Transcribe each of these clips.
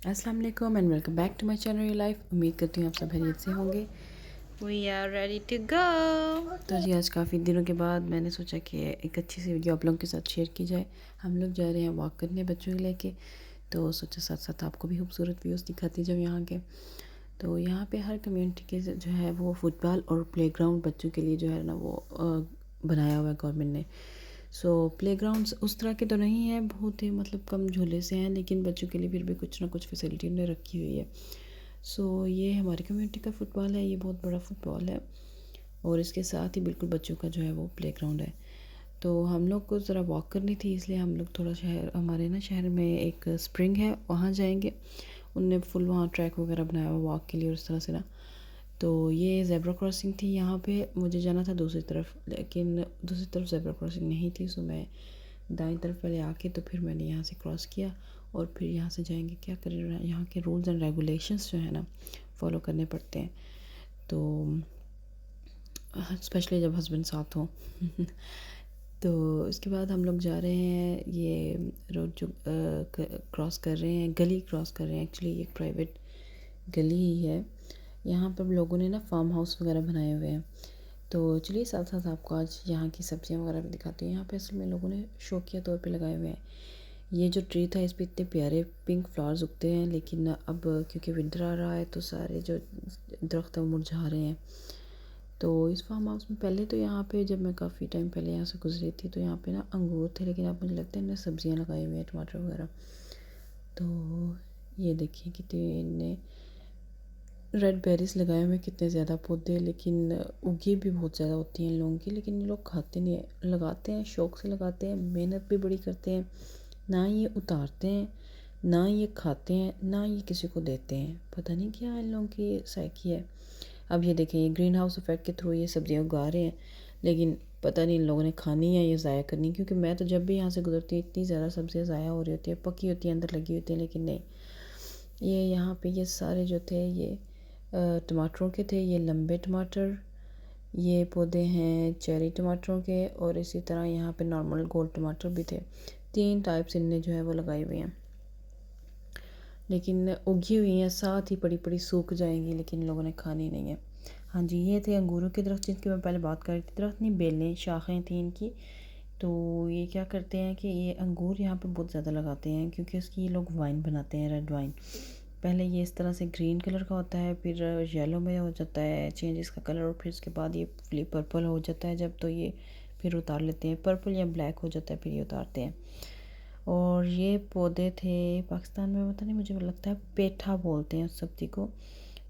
अस्सलाम वालेकुम and welcome back to my channel Your Life. उम्मीद करती हूँ आप सब खैरियत से होंगे। We are ready to go. तो जी आज काफ़ी दिनों के बाद मैंने सोचा कि एक अच्छी सी वीडियो आप लोगों के साथ शेयर की जाए। हम लोग जा रहे हैं वॉक करने बच्चों को लेके, तो सोचा साथ साथ आपको भी खूबसूरत व्यूज़ दिखाती जब यहाँ के। तो यहाँ पे हर कम्युनिटी के जो है वो फुटबॉल और प्लेग्राउंड बच्चों के लिए जो है ना वो बनाया हुआ है गवर्नमेंट ने। सो प्लेग्राउंड्स उस तरह के तो नहीं है, बहुत ही मतलब कम झूले से हैं, लेकिन बच्चों के लिए फिर भी कुछ ना कुछ फैसिलिटी उन्होंने रखी हुई है। सो ये हमारी कम्युनिटी का फ़ुटबॉल है, ये बहुत बड़ा फ़ुटबॉल है और इसके साथ ही बिल्कुल बच्चों का जो है वो प्लेग्राउंड है। तो हम लोग को ज़रा वॉक करनी थी, इसलिए हम लोग थोड़ा हमारे ना शहर में एक स्प्रिंग है, वहाँ जाएंगे। उनने फुल वहाँ ट्रैक वगैरह बनाया हुआ वॉक के लिए और इस तरह से ना। तो ये ज़ेब्रा क्रॉसिंग थी, यहाँ पे मुझे जाना था दूसरी तरफ, लेकिन दूसरी तरफ ज़ेब्रा क्रॉसिंग नहीं थी। सो मैं दाईं तरफ पहले आके तो फिर मैंने यहाँ से क्रॉस किया और फिर यहाँ से जाएंगे। क्या करें, यहाँ के रूल्स एंड रेगुलेशंस जो है ना फॉलो करने पड़ते हैं, तो स्पेशली जब हस्बैंड साथ हों। तो इसके बाद हम लोग जा रहे हैं, ये रोड जो क्रॉस कर रहे हैं, गली क्रॉस कर रहे हैं। एक्चुअली ये एक प्राइवेट गली ही है। यहाँ पर लोगों ने ना फार्म हाउस वगैरह बनाए हुए हैं। तो चलिए साथ साथ आपको आज यहाँ की सब्जियाँ वगैरह भी दिखाती हूँ। यहाँ पे असल में लोगों ने शौकिया तौर पे लगाए हुए हैं। ये जो ट्री था इस पे इतने प्यारे पिंक फ्लावर्स उगते हैं, लेकिन अब क्योंकि विंटर आ रहा है तो सारे जो दरख्त हैं वो मुरझा रहे हैं। तो इस फार्म हाउस में पहले तो यहाँ पे जब मैं काफ़ी टाइम पहले यहाँ से गुजरी थी तो यहाँ पे ना अंगूर थे, लेकिन अब मुझे लगता है इन्हें सब्जियाँ लगाई हुई हैं, टमाटर वगैरह। तो ये देखिए कितने इनने रेड बेरीज लगाए हुए, कितने ज़्यादा पौधे, लेकिन उगी भी बहुत ज़्यादा होती हैं इन लोगों की, लेकिन ये लोग खाते नहीं हैं। लगाते हैं, शौक़ से लगाते हैं, मेहनत भी बड़ी करते हैं। ना ये उतारते हैं, ना ये खाते हैं, ना ये किसी को देते हैं। पता नहीं क्या इन लोगों की साइकी है। अब ये देखें, ये ग्रीन हाउस इफेक्ट के थ्रू ये सब्जियां उगा रहे हैं, लेकिन पता नहीं इन लोगों ने खानी है या ज़ाया करनी। क्योंकि मैं तो जब भी यहाँ से गुजरती हूँ इतनी ज़्यादा सब्जियां ज़ाया हो रही होती है, पकी होती है, अंदर लगी होती है, लेकिन नहीं। ये यहाँ पे ये सारे जो थे ये टमाटरों के थे, ये लंबे टमाटर, ये पौधे हैं चेरी टमाटरों के, और इसी तरह यहाँ पे नॉर्मल गोल टमाटर भी थे। 3 टाइप्स इनने जो है वो लगाई हुई हैं, लेकिन उगी हुई हैं, साथ ही बड़ी बड़ी सूख जाएंगी, लेकिन इन लोगों ने खानी नहीं है। हाँ जी, ये थे अंगूरों के दरख्त जिनकी मैं पहले बात कर रही थी। दरख्त नहीं, बेलें, शाखें थी इनकी। तो ये क्या करते हैं कि ये अंगूर यहाँ पे बहुत ज़्यादा लगाते हैं, क्योंकि इसकी ये लोग वाइन बनाते हैं, रेड वाइन। पहले ये इस तरह से ग्रीन कलर का होता है, फिर येलो में हो जाता है चेंज इसका कलर, और फिर उसके बाद ये फुली पर्पल हो जाता है जब, तो ये फिर उतार लेते हैं। पर्पल या ब्लैक हो जाता है फिर ये उतारते हैं। और ये पौधे थे पाकिस्तान में, पता नहीं, मुझे लगता है पेठा बोलते हैं उस सब्ज़ी को।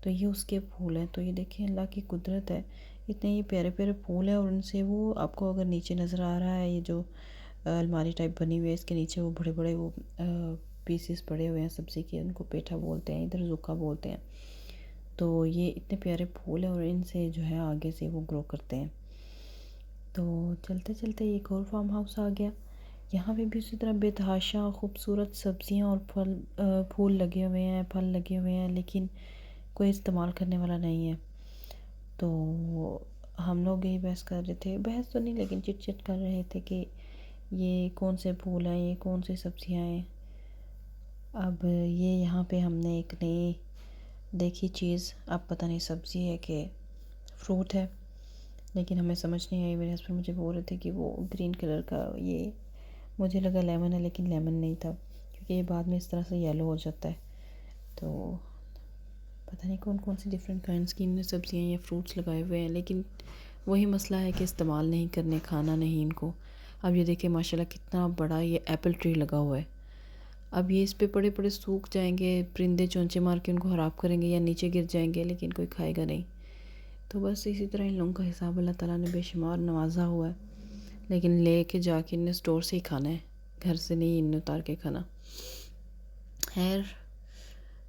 तो ये उसके फूल हैं। तो ये देखिए अल्लाह की कुदरत है, इतने ये प्यारे प्यारे फूल हैं, और उनसे वो आपको अगर नीचे नज़र आ रहा है, ये जो अलमारी टाइप बनी हुई है, इसके नीचे वो बड़े बड़े वो पीसेस पड़े हुए हैं सब्ज़ी के, उनको पेठा बोलते हैं, इधर जुक्का बोलते हैं। तो ये इतने प्यारे फूल हैं और इनसे जो है आगे से वो ग्रो करते हैं। तो चलते चलते एक और फार्म हाउस आ गया। यहाँ पे भी उसी तरह बेतहाशा खूबसूरत सब्जियाँ और फूल लगे हुए हैं, फल लगे हुए हैं, लेकिन कोई इस्तेमाल करने वाला नहीं है। तो हम लोग यही बहस कर रहे थे, बहस तो नहीं लेकिन चिट चिट कर रहे थे कि ये कौन से फूल हैं, ये कौन सी सब्जियाँ हैं। अब ये यहाँ पे हमने एक नई देखी चीज़, अब पता नहीं सब्ज़ी है कि फ्रूट है, लेकिन हमें समझ नहीं आई। मेरे हस्बैंड मुझे बोल रहे थे कि वो ग्रीन कलर का, ये मुझे लगा लेमन है, लेकिन लेमन नहीं था, क्योंकि ये बाद में इस तरह से येलो हो जाता है। तो पता नहीं कौन कौन सी डिफरेंट काइंड्स की इनने सब्जियां या फ्रूट्स लगाए हुए हैं, लेकिन वही मसला है कि इस्तेमाल नहीं करने, खाना नहीं इनको। अब ये देखिए माशाल्लाह कितना बड़ा ये एप्पल ट्री लगा हुआ है। अब ये इस पे बड़े बड़े सूख जाएंगे, परिंदे चोंचे मार के उनको ख़राब करेंगे या नीचे गिर जाएंगे, लेकिन कोई खाएगा नहीं। तो बस इसी तरह इन लोगों का हिसाब अल्लाह ताला ने बेशुमार नवाजा हुआ है, लेकिन ले के जाके इन्हें स्टोर से ही खाना है, घर से नहीं इन्हें उतार के खाना। खैर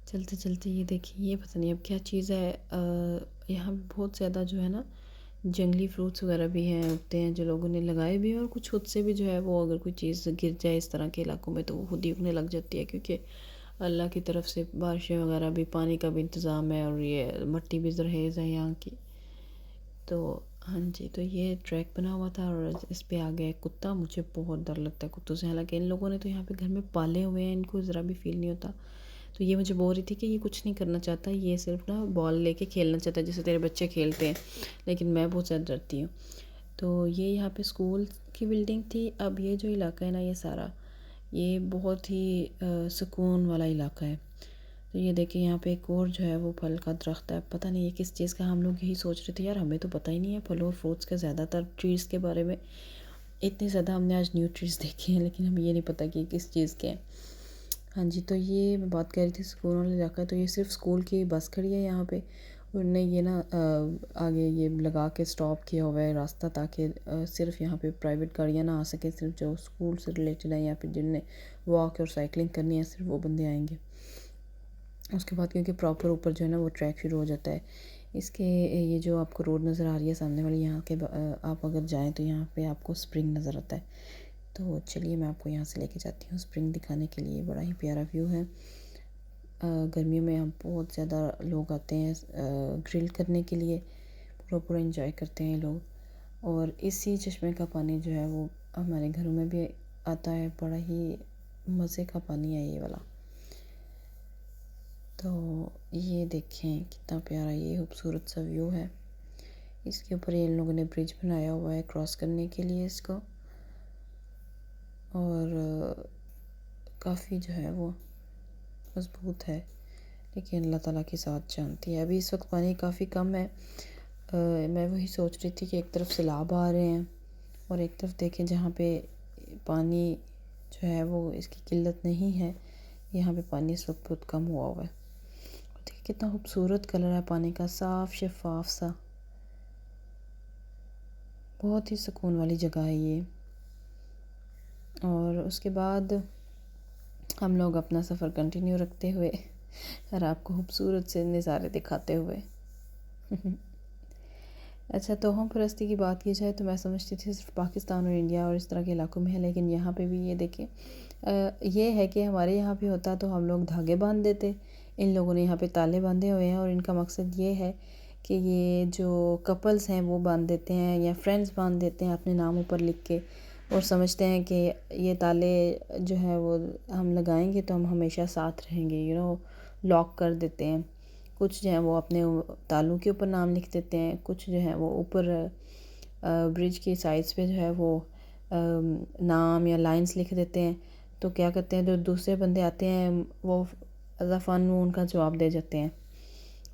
चलते चलते ये देखिए, ये पता नहीं अब क्या चीज़ है। यहाँ बहुत ज़्यादा जो है ना जंगली फ्रूट्स वगैरह भी हैं, उगते हैं, जो लोगों ने लगाए भी हैं, और कुछ खुद से भी जो है वो अगर कोई चीज़ गिर जाए इस तरह के इलाकों में तो वो खुद ही उगने लग जाती है, क्योंकि अल्लाह की तरफ से बारिशें वगैरह भी, पानी का भी इंतज़ाम है, और ये मिट्टी भी जरहेज़ है यहाँ की। तो हाँ जी, तो ये ट्रैक बना हुआ था और इस पे आ गया एक कुत्ता। मुझे बहुत डर लगता है कुत्तों से, हालांकि इन लोगों ने तो यहाँ पे घर में पाले हुए हैं, इनको ज़रा भी फील नहीं होता। तो ये मुझे बोल रही थी कि ये कुछ नहीं करना चाहता, ये सिर्फ ना बॉल लेके खेलना चाहता है जैसे तेरे बच्चे खेलते हैं, लेकिन मैं बहुत ज़्यादा डरती हूँ। तो ये यहाँ पे स्कूल की बिल्डिंग थी। अब ये जो इलाका है ना, ये सारा ये बहुत ही सुकून वाला इलाका है। तो ये देखिए यहाँ पे एक और जो है वो फल का दरख्त है, पता नहीं ये किस चीज़ का। हम लोग यही सोच रहे थे यार, हमें तो पता ही नहीं है फलों और फ्रूट्स के ज़्यादातर ट्रीज़ के बारे में। इतने ज़्यादा हमने आज न्यू ट्रीज़ देखे हैं, लेकिन हमें ये नहीं पता कि किस चीज़ के हैं। हाँ जी, तो ये मैं बात कर रही थी सुकून वाला इलाका है। तो ये सिर्फ स्कूल की बस खड़ी है यहाँ पे, उन्होंने ये ना आगे ये लगा के स्टॉप किया हुआ है रास्ता, ताकि सिर्फ यहाँ पे प्राइवेट गाड़ियाँ ना आ सकें, सिर्फ जो स्कूल से रिलेटेड है या फिर जिनने वॉक और साइकिलिंग करनी है सिर्फ वो बंदे आएंगे। उसके बाद क्योंकि प्रॉपर ऊपर जो है ना वो ट्रैक शुरू हो जाता है। इसके ये जो आपको रोड नज़र आ रही है सामने वाली, यहाँ के आप अगर जाएँ तो यहाँ पे आपको स्प्रिंग नज़र आता है। तो चलिए मैं आपको यहाँ से लेके जाती हूँ स्प्रिंग दिखाने के लिए। बड़ा ही प्यारा व्यू है। गर्मियों में यहाँ बहुत ज़्यादा लोग आते हैं ग्रिल करने के लिए, पूरा पूरा इंजॉय करते हैं लोग। और इसी चश्मे का पानी जो है वो हमारे घरों में भी आता है, बड़ा ही मज़े का पानी है ये वाला। तो ये देखें कितना प्यारा ये खूबसूरत सा व्यू है। इसके ऊपर ये इन लोगों ने ब्रिज बनाया हुआ है क्रॉस करने के लिए इसको, और काफ़ी जो है वो मज़बूत है, लेकिन अल्लाह ताला की साथ जानती है। अभी इस वक्त पानी काफ़ी कम है। मैं वही सोच रही थी कि एक तरफ सैलाब आ रहे हैं और एक तरफ देखें जहाँ पे पानी जो है वो इसकी किल्लत नहीं है, यहाँ पे पानी इस वक्त बहुत कम हुआ हुआ है। देखिए कितना खूबसूरत कलर है पानी का, साफ़ शफाफ सा, बहुत ही सुकून वाली जगह है ये। और उसके बाद हम लोग अपना सफ़र कंटिन्यू रखते हुए और आपको खूबसूरत से नज़ारे दिखाते हुए अच्छा, तोहफ़ा परस्ती की बात की जाए तो मैं समझती थी सिर्फ पाकिस्तान और इंडिया और इस तरह के इलाकों में है, लेकिन यहाँ पे भी ये देखें ये है कि हमारे यहाँ पे होता तो हम लोग धागे बांध देते, इन लोगों ने यहाँ पे ताले बांधे हुए हैं। और इनका मकसद ये है कि ये जो कपल्स हैं वो बांध देते हैं या फ्रेंड्स बांध देते हैं अपने नाम ऊपर लिख के, और समझते हैं कि ये ताले जो है वो हम लगाएंगे तो हम हमेशा साथ रहेंगे, लॉक कर देते हैं। कुछ जो है वो अपने तालों के ऊपर नाम लिख देते हैं, कुछ जो है वो ऊपर ब्रिज की साइड्स पे जो है वो नाम या लाइंस लिख देते हैं। तो क्या करते हैं, जो दूसरे बंदे आते हैं वो एज अ फ़न उनका जवाब दे जाते हैं,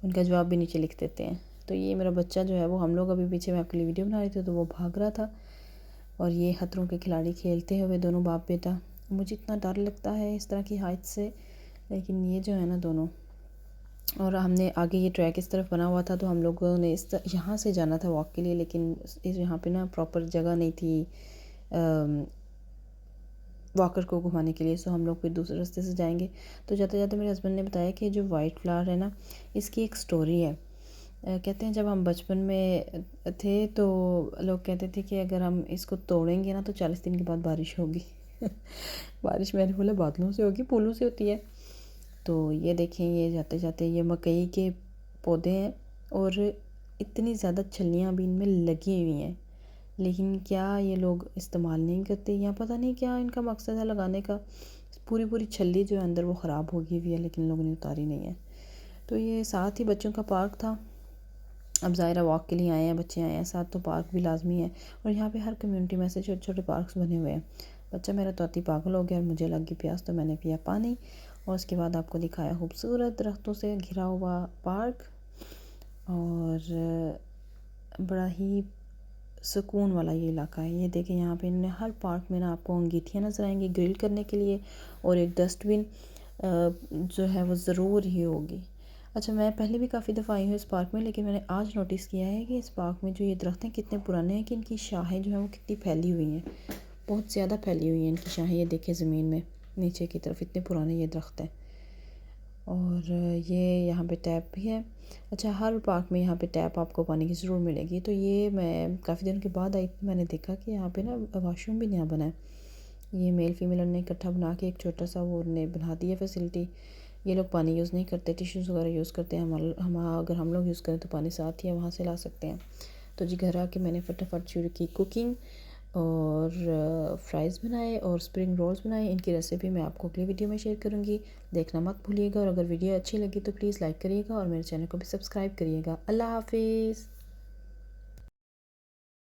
उनका जवाब भी नीचे लिख देते हैं। तो ये मेरा बच्चा जो है वो, हम लोग अभी पीछे मैं आपके लिए वीडियो बना रही थी तो वो भाग रहा था, और ये खतरों के खिलाड़ी खेलते हुए दोनों बाप बेटा। मुझे इतना डर लगता है इस तरह की हाइट से, लेकिन ये जो है ना दोनों। और हमने आगे ये ट्रैक इस तरफ बना हुआ था तो हम लोगों ने यहाँ से जाना था वॉक के लिए, लेकिन इस यहाँ पे ना प्रॉपर जगह नहीं थी वॉकर को घुमाने के लिए, सो हम लोग फिर दूसरे रास्ते से जाएंगे। तो जाते जाते मेरे हस्बैंड ने बताया कि जो वाइट फ्लावर है ना, इसकी एक स्टोरी है। कहते हैं जब हम बचपन में थे तो लोग कहते थे कि अगर हम इसको तोड़ेंगे ना तो 40 दिन के बाद बारिश होगी बारिश मैंने बोला बादलों से होगी, फूलों से होती है। तो ये देखें, ये जाते जाते ये मकई के पौधे हैं और इतनी ज़्यादा छलियाँ भी इनमें लगी हुई हैं, लेकिन क्या ये लोग इस्तेमाल नहीं करते, या पता नहीं क्या इनका मकसद है लगाने का। पूरी पूरी छली जो है अंदर वो ख़राब हो गई हुई है, लेकिन लोगों ने उतारी नहीं है। तो ये साथ ही बच्चों का पार्क था। अब ज़ाहिर वॉक के लिए आए हैं, बच्चे आए हैं साथ, तो पार्क भी लाजमी है। और यहाँ पे हर कम्युनिटी में से छोटे छोटे पार्क्स बने हुए हैं। बच्चा मेरा तो अति पागल हो गया और मुझे लग गई प्यास, तो मैंने पिया पानी और उसके बाद आपको दिखाया खूबसूरत दरख्तों से घिरा हुआ पार्क, और बड़ा ही सुकून वाला ये इलाका है। ये देखें यहाँ पे इन्होंने हर पार्क में ना आपको अंगीठियाँ नज़र आएंगी ग्रिल करने के लिए, और एक डस्टबिन जो है वो ज़रूर ही होगी। अच्छा, मैं पहले भी काफ़ी दफ़ा आई हूँ इस पार्क में, लेकिन मैंने आज नोटिस किया है कि इस पार्क में जो ये दरख्त हैं कितने पुराने हैं, कि इनकी शाखें जो हैं वो कितनी फैली हुई हैं, बहुत ज़्यादा फैली हुई हैं इनकी शाखें। ये देखें ज़मीन में नीचे की तरफ इतने पुराने ये दरख्त हैं। और ये यहाँ पे टैप भी है। अच्छा, हर पार्क में यहाँ पे टैप आपको पानी की ज़रूर मिलेगी। तो ये मैं काफ़ी दिनों के बाद आई, मैंने देखा कि यहाँ पे ना वॉशरूम भी नया बना है। ये मेल फीमेल ने इकट्ठा बना के एक छोटा सा वो ने बना दिया फैसिलिटी। ये लोग पानी यूज़ नहीं करते, टिश्यूज़ वगैरह यूज़ करते हैं। हम अगर हम लोग यूज़ करें तो पानी साथ ही है, वहाँ से ला सकते हैं। तो जी घर आके मैंने फटाफट शुरू की कुकिंग। और फ्राइज़ बनाए और स्प्रिंग रोल्स बनाए। इनकी रेसिपी मैं आपको अगली वीडियो में शेयर करूँगी, देखना मत भूलिएगा। और अगर वीडियो अच्छी लगी तो प्लीज़ लाइक करिएगा और मेरे चैनल को भी सब्सक्राइब करिएगा। अल्लाह हाफिज़।